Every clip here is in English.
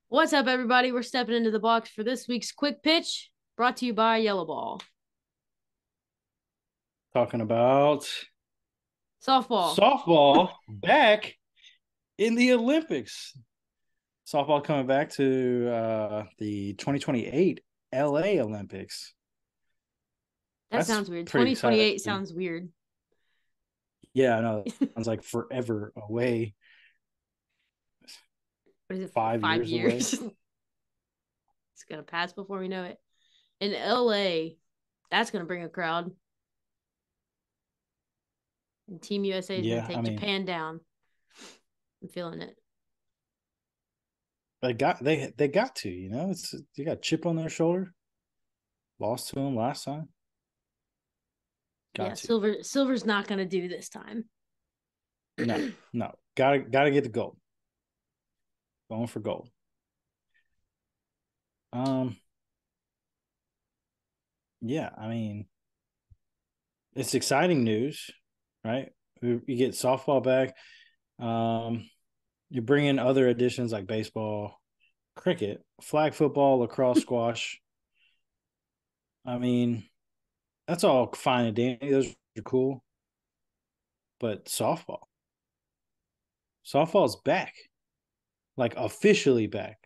What's up, everybody? We're stepping into the box for this week's quick pitch, brought to you by Yellow Ball. Talking about Softball. softball back in the Olympics. Softball coming back to the 2028 LA Olympics. That That's sounds weird. pretty exciting. 2028 sounds weird. Yeah, I know. Sounds like forever away. What is it? 5 5 years away. years? It's going to pass before we know it. In LA, that's going to bring a crowd. And Team USA is going to Yeah, take I mean, Japan down. I'm feeling it. they got to, it's you got a chip on their shoulder. Lost to them last time. Yeah, Got to. Silver's not going to do this time. No, no. Gotta get the gold. Going for gold. Um, yeah, I mean, it's exciting news, right? You get softball back. You bring in other additions like baseball, cricket, flag football, lacrosse, squash. I mean, that's all fine and dandy. Those are cool. But softball's back, like officially back.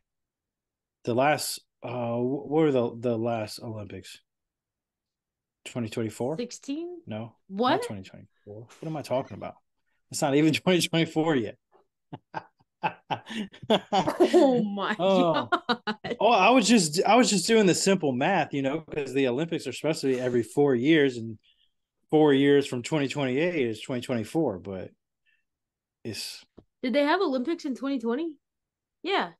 The last, what were the last Olympics? 2024? 16? No, What? not 2024. What am I talking about? It's not even 2024 yet. Oh my oh, God. oh, I was just doing the simple math, because the Olympics are supposed to be every 4 years, and 4 years from 2028 is 2024. But it's Did they have Olympics in 2020? Yeah.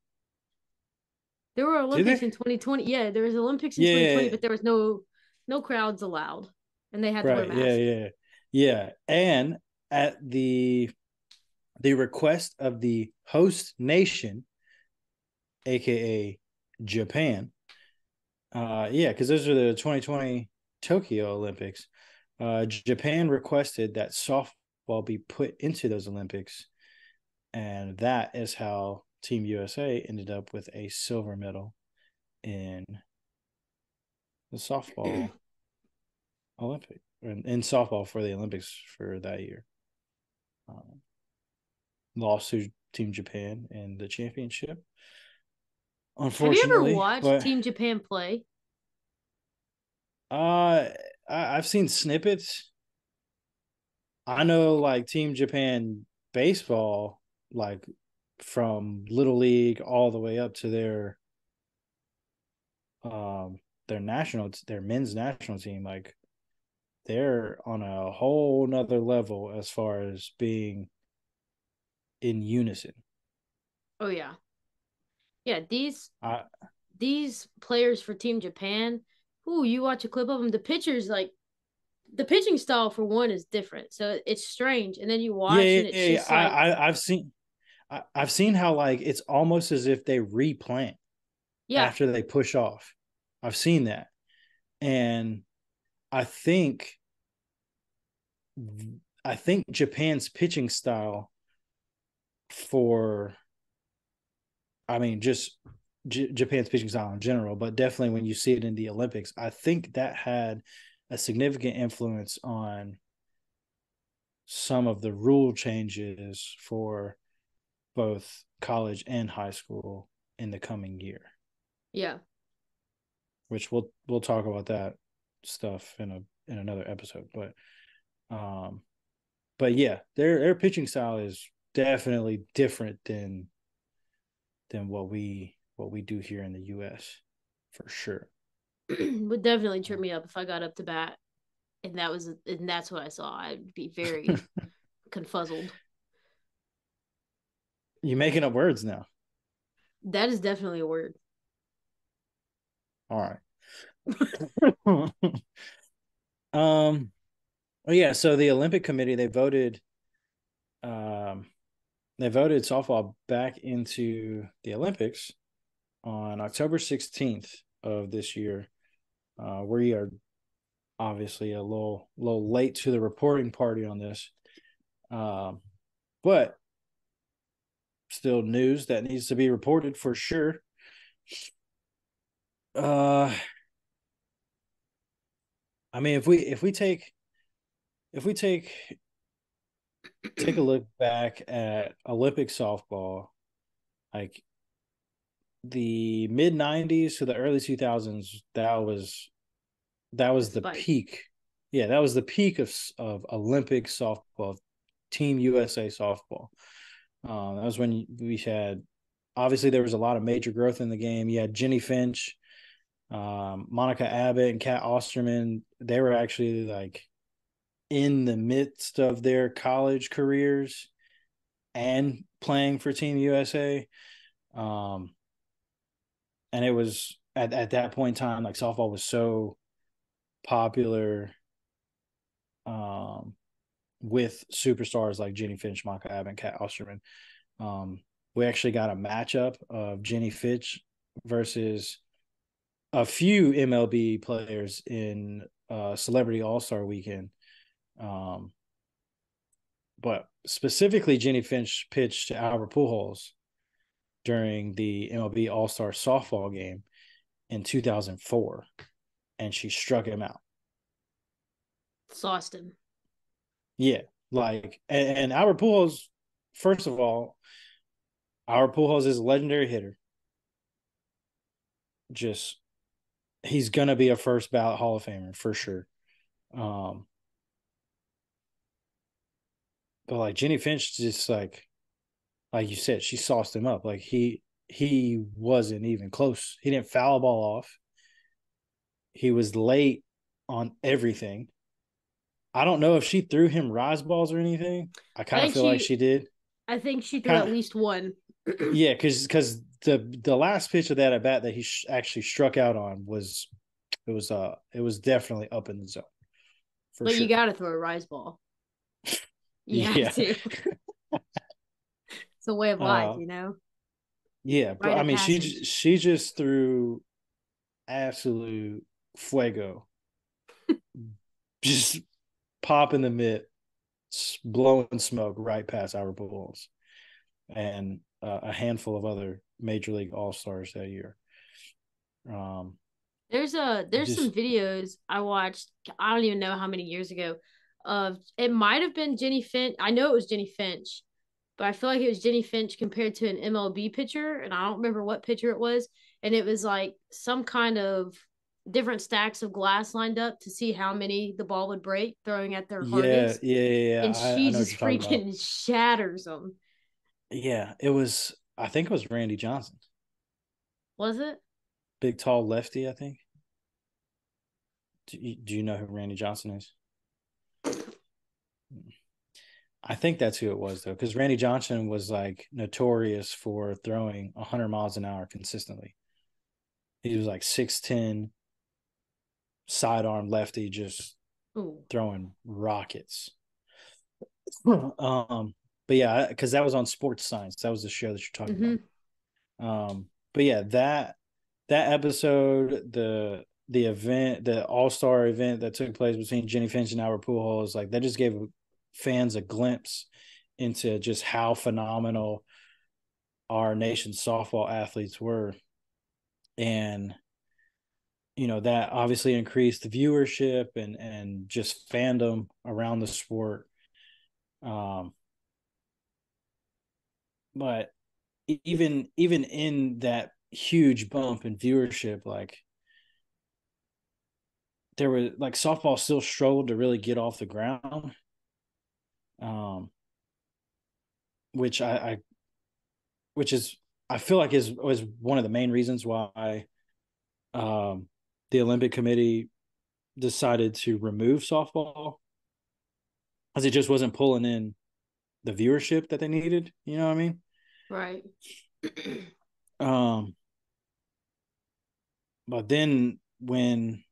There were did Olympics they? in 2020. Yeah, there was Olympics in 2020, Yeah, but there was no crowds allowed, and they had to wear right. Yeah, masks. yeah, yeah. And at the request of the host nation, aka Japan. Yeah, because those are the 2020 Tokyo Olympics. Japan requested that softball be put into those Olympics, and that is how Team USA ended up with a silver medal in the softball Olympic, in softball for the Olympics for that year. Um, Lost to Team Japan in the championship, Have you ever unfortunately. watched But Team Japan play? I've seen snippets. I know like Team Japan baseball, like from little league all the way up to their men's national team, like they're on a whole nother level as far as being in unison. Oh yeah, yeah. I These players for Team Japan. Ooh, you watch a clip of them. The pitchers like the pitching style for one is different, so it's strange. And then you Yeah, watch, yeah, and it's yeah, yeah. just like I've seen how like it's almost as if they replant yeah, after they push off. I've seen that. And I think I think Japan's pitching style for, I mean, just Japan's pitching style in general, but definitely when you see it in the Olympics, I think that had a significant influence on some of the rule changes for both college and high school in the coming year, yeah. which we'll talk about that stuff in another episode. Um, but yeah, their pitching style is definitely different than what we do here in the US for sure. Would definitely trip me up if I got up to bat and that's what I saw. I'd be very confuzzled. You making up words now. That is definitely a word. All right. well, yeah, so the Olympic Committee um they voted softball back into the Olympics on October 16th of this year. We are obviously a little late to the reporting party on this. But still news that needs to be reported for sure. Uh, I mean, if we take a look back at Olympic softball, like the mid '90s to the early 2000s, that The was the spike. peak. Yeah, that was the peak of Olympic softball, Team USA softball. That was when we had, obviously there was a lot of major growth in the game. You had Jenny Finch, Monica Abbott, and Kat Osterman. They were actually like in the midst of their college careers and playing for Team USA. Um, and it was at that point in time, like softball was so popular, um, with superstars like Jenny Finch, Monica Abbott, and Kat Osterman. Um, we actually got a matchup of Jenny Finch versus a few MLB players in Celebrity All Star Weekend. Um, but specifically, Jenny Finch pitched to Albert Pujols during the MLB All Star softball game in 2004, and she struck him out. Sauced him. Yeah, like and Albert Pujols. First of all, Albert Pujols is a legendary hitter. Just he's gonna be a first ballot Hall of Famer for sure. Um, but like Jenny Finch, just like you said, she sauced him up. Like he wasn't even close. He didn't foul a ball off. He was late on everything. I don't know if she threw him rise balls or anything. I I kind of think feel like she she did. I think she threw Kind at of, least one. yeah, because the last pitch of that at bat that he actually struck out on was it was definitely up in the zone for But you sure. gotta throw a rise ball. You have Yeah, to. It's a way of life, uh, you know? yeah, but Rite I of mean passage. she just threw absolute fuego, just popping the mitt, blowing smoke right past our Bulls and a handful of other major league all stars that year. Um, There's some just videos I watched, I don't even know how many years ago, of it might have been Jenny Finch. I know it was Jenny Finch, but I feel like it was Jenny Finch compared to an MLB pitcher, and I don't remember what pitcher it was. And it was like some kind of different stacks of glass lined up to see how many the ball would break throwing at their yeah, hardest. yeah, yeah, yeah. And I she know what just you're talking about. freaking shatters them. Yeah, it was. I think it was Randy Johnson, Was it? big tall lefty. I think. Do you know who Randy Johnson is? I think that's who it was though, because Randy Johnson was like notorious for throwing 100 miles an hour consistently. He was like 6'10", sidearm lefty, just Ooh. throwing rockets. But yeah, because that was on Sports Science. That was the show that you're talking Mm-hmm. about. But yeah, that episode, the event, the All Star event that took place between Jenny Finch and Albert Pujols, like that just gave fans a glimpse into just how phenomenal our nation's softball athletes were, and that obviously increased the viewership and just fandom around the sport. Um, but even in that huge bump in viewership, like there was like softball still struggled to really get off the ground, um, which I which is I feel like is was one of the main reasons why um, the Olympic Committee decided to remove softball, as it just wasn't pulling in the viewership that they needed. You know what I mean? Right. Um, but then when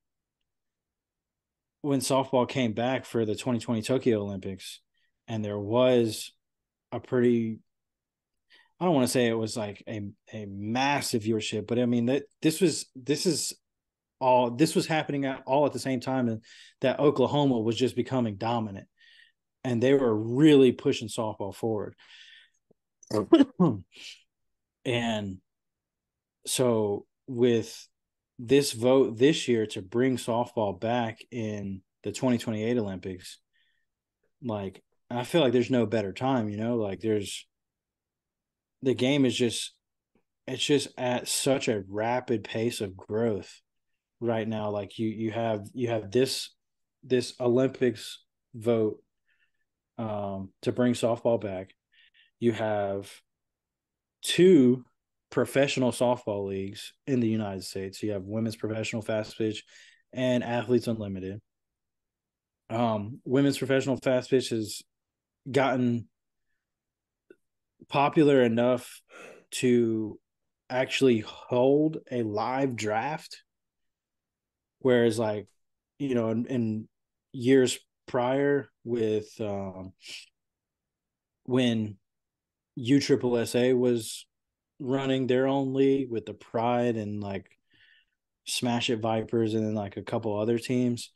softball came back for the 2020 Tokyo Olympics, and there was a pretty, I don't want to say it was like a massive viewership, but I mean that this was happening all at the same time, and that Oklahoma was just becoming dominant, and they were really pushing softball forward. And so with this vote this year to bring softball back in the 2028 Olympics, like I feel like there's no better time, like the game is just it's just at such a rapid pace of growth right now. Like you have this Olympics vote to bring softball back. You have two professional softball leagues in the United States. You have Women's Professional Fast Pitch and Athletes Unlimited. Women's Professional Fast Pitch has gotten popular enough to actually hold a live draft, whereas like in years prior with when USSSA was running their own league with the Pride and like Smash It Vipers and then like a couple other teams,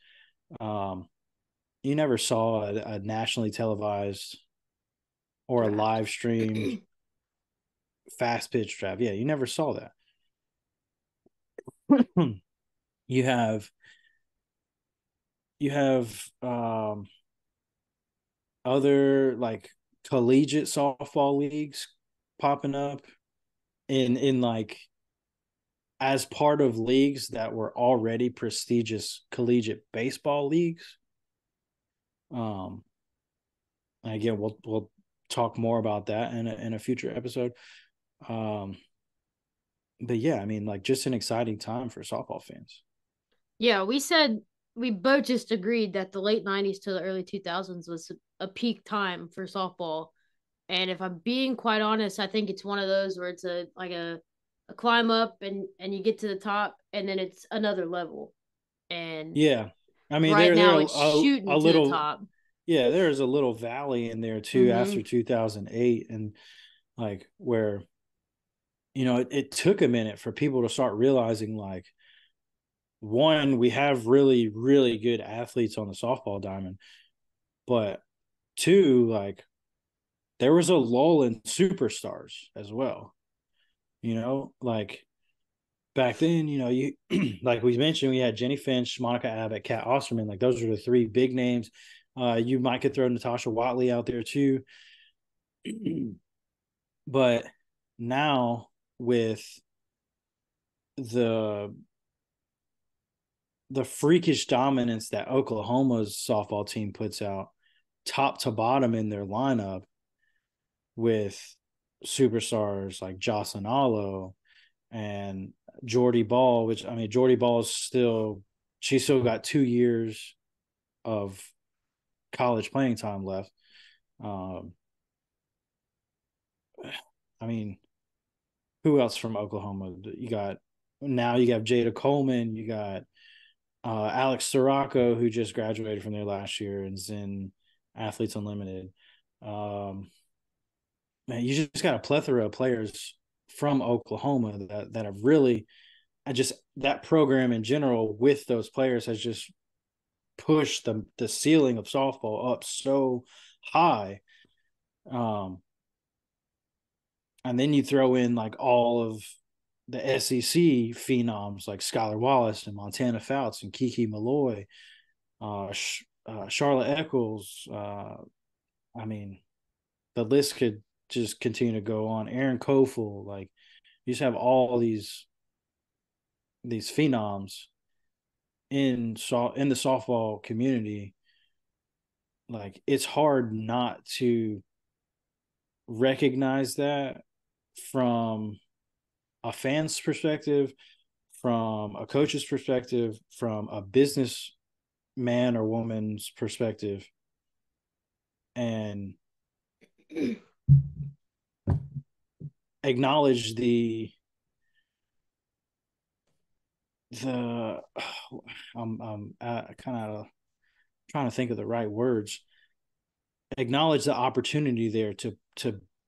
you never saw a nationally televised or a live streamed fast pitch draft. Yeah, you never saw that. you have other like collegiate softball leagues popping up in like as part of leagues that were already prestigious collegiate baseball leagues. Again, we'll talk more about that in a future episode. But yeah, I mean, like just an exciting time for softball fans. Yeah, we both just agreed that the late 90s to the early 2000s was a peak time for softball. And if I'm being quite honest, I think it's one of those where it's a climb up and you get to the top and then it's another level. And yeah, I mean right there now it's shooting a to the little top. yeah, there's a little valley in there too Mm-hmm. after 2008, and like where it took a minute for people to start realizing like, one, we have really really good athletes on the softball diamond, but two, like there was a lull in superstars as well. Like back then, you like we mentioned, we had Jenny Finch, Monica Abbott, Kat Osterman. Like those are the three big names. You might could throw Natasha Watley out there too. But now with the freakish dominance that Oklahoma's softball team puts out, top to bottom in their lineup, with superstars like Jocelyn Alo and Jordy Ball, which I mean, Jordy Ball is she's still got 2 years of college playing time left. I mean, who else from Oklahoma? You got Jada Coleman, you got Alex Sirocco, who just graduated from there last year and is in Athletes Unlimited. Man, you just got a plethora of players from Oklahoma that have really, that program in general with those players has just pushed the ceiling of softball up so high. And then you throw in like all of the SEC phenoms like Skylar Wallace and Montana Fouts and Kiki Malloy, Charlotte Eccles. I mean, the list could just continue to go on. Aaron Kofel, like you just have all these phenoms in the softball community. Like it's hard not to recognize that from a fan's perspective, from a coach's perspective, from a business man or woman's perspective, and acknowledge I'm kind of trying to think of the right words. Acknowledge the opportunity there to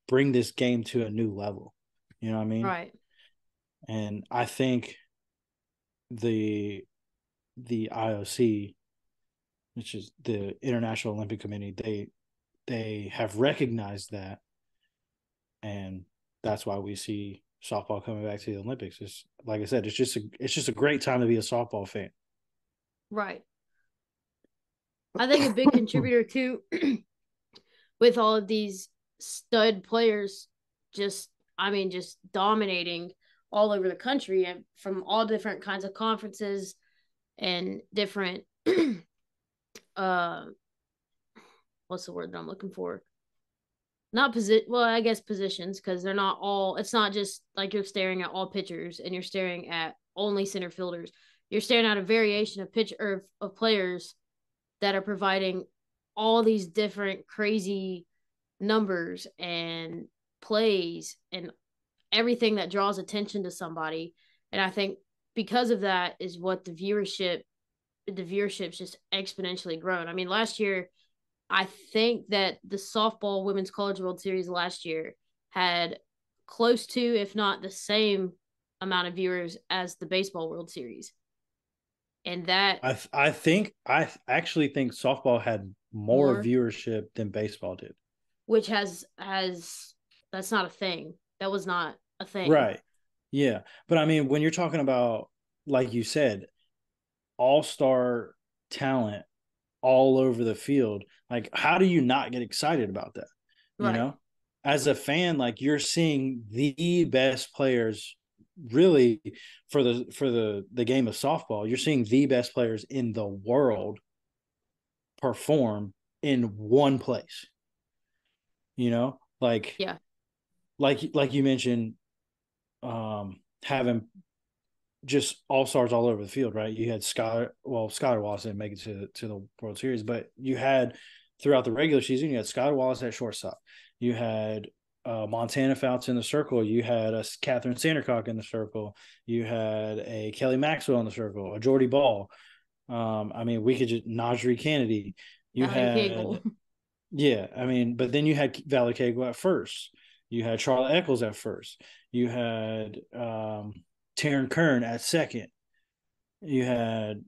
bring this game to a new level. You know what I mean? Right. And I think the IOC, which is the International Olympic Committee, they have recognized that, and that's why we see softball coming back to the Olympics. It's like I said, it's just a great time to be a softball fan. Right. I think a big contributor too, with all of these stud players, just I mean, just dominating all over the country and from all different kinds of conferences and different uh what's the word that I'm looking for? Not position, well, I guess positions, because they're not all, it's not just like you're staring at all pitchers and you're staring at only center fielders. You're staring at a variation of pitch or of players that are providing all these different crazy numbers and plays and everything that draws attention to somebody. And I think because of that is what the viewership's just exponentially grown. I mean, last year, I think that the softball women's college world series last year had close to, if not the same amount of viewers as the baseball world series. And that I actually think softball had more more, viewership than baseball did. which has that's not a thing. That was not a thing. Right. Yeah. But I mean, when you're talking about, like you said, all-star talent all over the field, like how do you not get excited about that? You Right. know, as a fan, like you're seeing the best players really for the game of softball. You're seeing the best players in the world perform in one place. You know, Yeah. like you mentioned, having just all stars all over the field, right? You had Skylar Wallace didn't make it to the World Series, but you had throughout the regular season, you had Skylar Wallace at shortstop. You had Montana Fouts in the circle. You had a Catherine Sandercock in the circle. You had a Kelly Maxwell in the circle, a Jordy Ball. I mean, we could just Najee Kennedy. You Allie Cagle. had, yeah, I mean, but then you had Valley Cagle at first. You had Charlotte Eccles at first. You had Taryn Kern at second. You had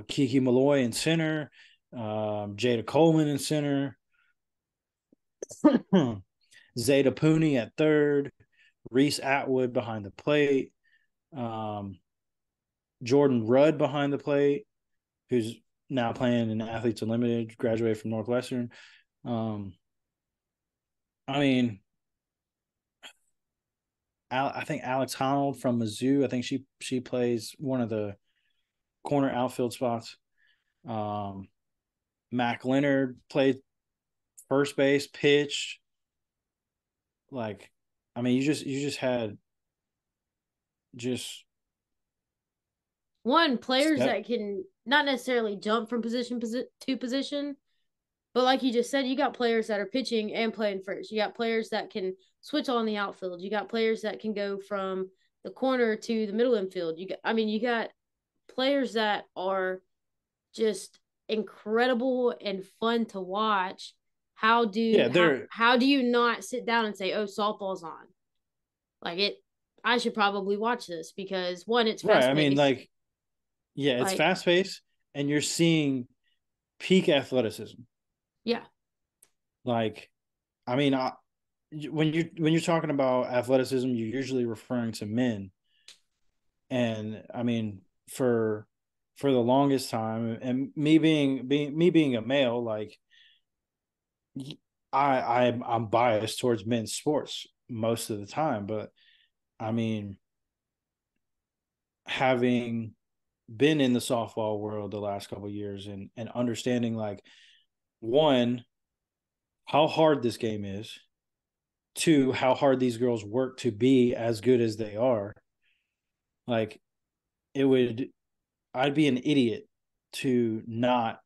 Kiki Malloy in center, Jada Coleman in center, Zeta Pooney at third, Reese Atwood behind the plate, um, Jordan Rudd behind the plate, who's now playing in Athletes Unlimited, graduated from Northwestern. Um, I mean, I think Alex Honnold from Mizzou. I think she plays one of the corner outfield spots. Um, Mac Leonard played first base, pitched. Like, I mean, you just had just One, players step. that can not necessarily jump from position to position, but like you just said, you got players that are pitching and playing first. You got players that can switch on the outfield. You got players that can go from the corner to the middle infield. You got players that are just incredible and fun to watch. Yeah, they're How do you not sit down and say, "Oh, softball's on"? Like it, I should probably watch this because one, it's right. fast I mean, paced. like, yeah, it's Like, fast paced, and you're seeing peak athleticism. yeah, Like, I mean, when you're talking about athleticism, you're usually referring to men, and I mean, for the longest time, and me being a male, like I'm biased towards men's sports most of the time, but I mean, having been in the softball world the last couple of years and understanding like one, how hard this game is, two, how hard these girls work to be as good as they are, like it would I'd be an idiot to not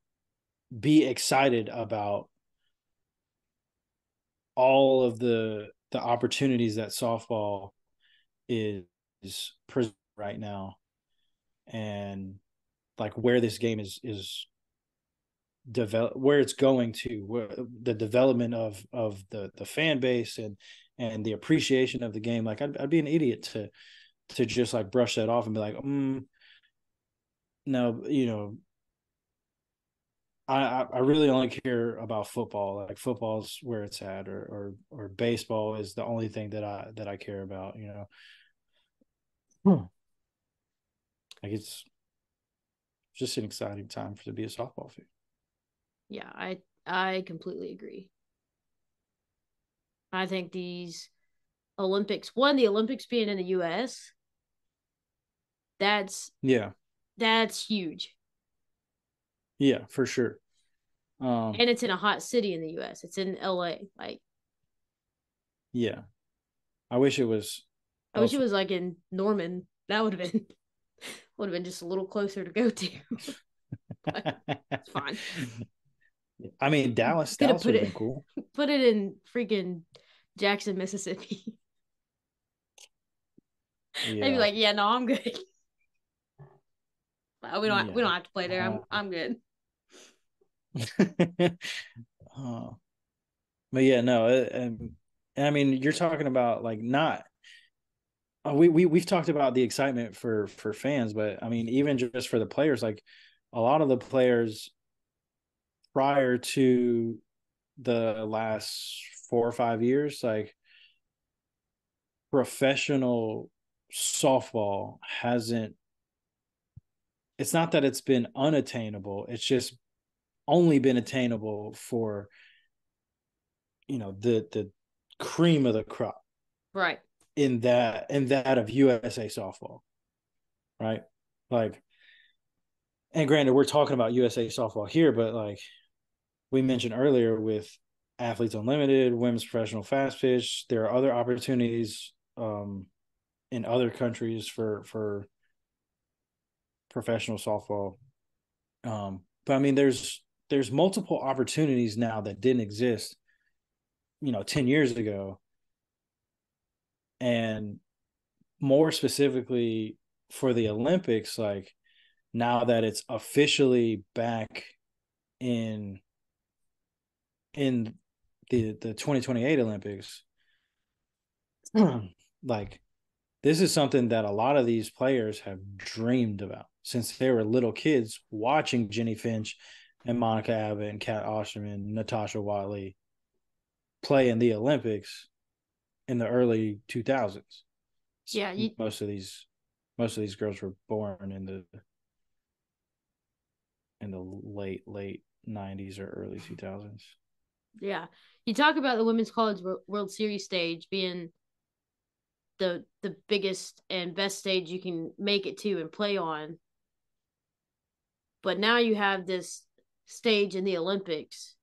be excited about all of the opportunities that softball is present right now, and like where this game is develop, where it's going to, where the development of the fan base and the appreciation of the game. Like I'd be an idiot to just like brush that off and be like, no, I really only care about football. Like football's where it's at, or baseball is the only thing that I care about. Like it's just an exciting time to be a softball fan. Yeah, I completely agree. I think these the Olympics being in the US, that's Yeah, that's huge. yeah, for sure. And it's in a hot city in the US. It's in LA. Like Yeah, I wish it was I wish it elsewhere. was like in Norman. That would have been just a little closer to go to. But it's fine. I mean, Could have Dallas would have been cool. put it in freaking Jackson, Mississippi. They'd be Yeah, like, "Yeah, no, I'm good. We yeah. don't have to play there. Uh, I'm good." uh, but yeah, no, and I mean, you're talking about like not. We've talked about the excitement for fans, but I mean, even just for the players, like a lot of the players prior to the last 4 or 5 years, like professional softball hasn't. It's not that it's been unattainable. It's just only been attainable for the cream of the crop Right. in that of USA softball, right? Like, and granted, we're talking about USA softball here, but like we mentioned earlier with Athletes Unlimited, Women's Professional Fast Pitch, there are other opportunities in other countries for professional softball. But I mean, there's multiple opportunities now that didn't exist, 10 years ago, and more specifically for the Olympics, like now that it's officially back in in the 2028 Olympics, like this is something that a lot of these players have dreamed about since they were little kids watching Jenny Finch and Monica Abbott and Kat Osterman, Natasha Watley play in the Olympics in the early 2000s. Yeah, Most of these girls were born in the late 90s or early 2000s. yeah. You talk about the Women's College World Series stage being the biggest and best stage you can make it to and play on. But now you have this stage in the Olympics,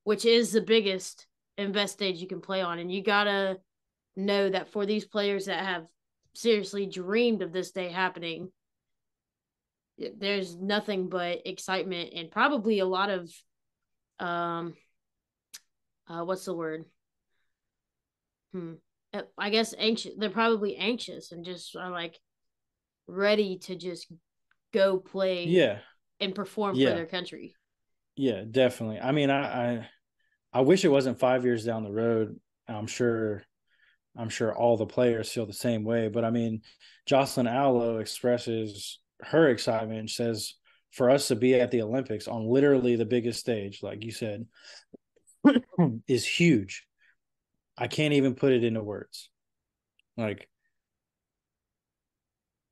which is the biggest and best stage you can play on. And you gotta know that for these players that have seriously dreamed of this day happening, there's nothing but excitement and probably a lot of um what's the word? I guess anxious. They're probably anxious and just are like ready to just go play Yeah, and perform for yeah, their country. yeah, definitely. I mean, I wish it wasn't 5 years down the road. I'm sure all the players feel the same way. But I mean, Jocelyn Alo expresses her excitement and says, for us to be at the Olympics on literally the biggest stage, like you said, is huge. I can't even put it into words. Like,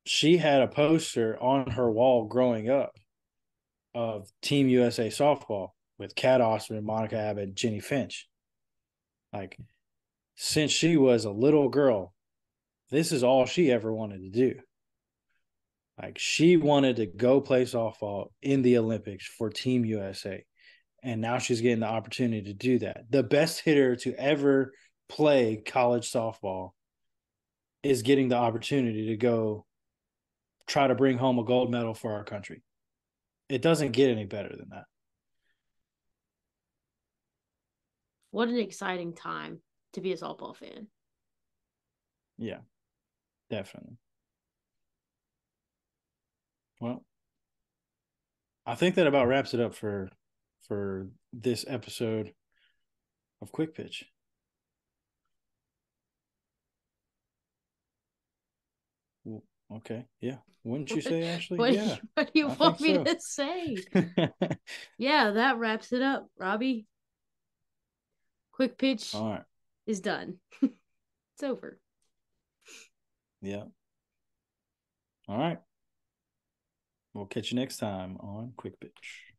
she had a poster on her wall growing up of Team USA softball with Kat Osterman, Monica Abbott, Jenny Finch. Like, since she was a little girl, this is all she ever wanted to do. Like, she wanted to go play softball in the Olympics for Team USA. And now she's getting the opportunity to do that. The best hitter to ever play college softball is getting the opportunity to go try to bring home a gold medal for our country. It doesn't get any better than that. What an exciting time to be a softball fan. Yeah, definitely. Well, I think that about wraps it up for this episode of Quick Pitch. Well, Okay. Yeah. Wouldn't you say, Ashley? What, Yeah. what do you I think want me so. to say? Yeah, that wraps it up, Robbie. Quick pitch All right. is done. It's over. Yeah. All right. We'll catch you next time on Quick Pitch.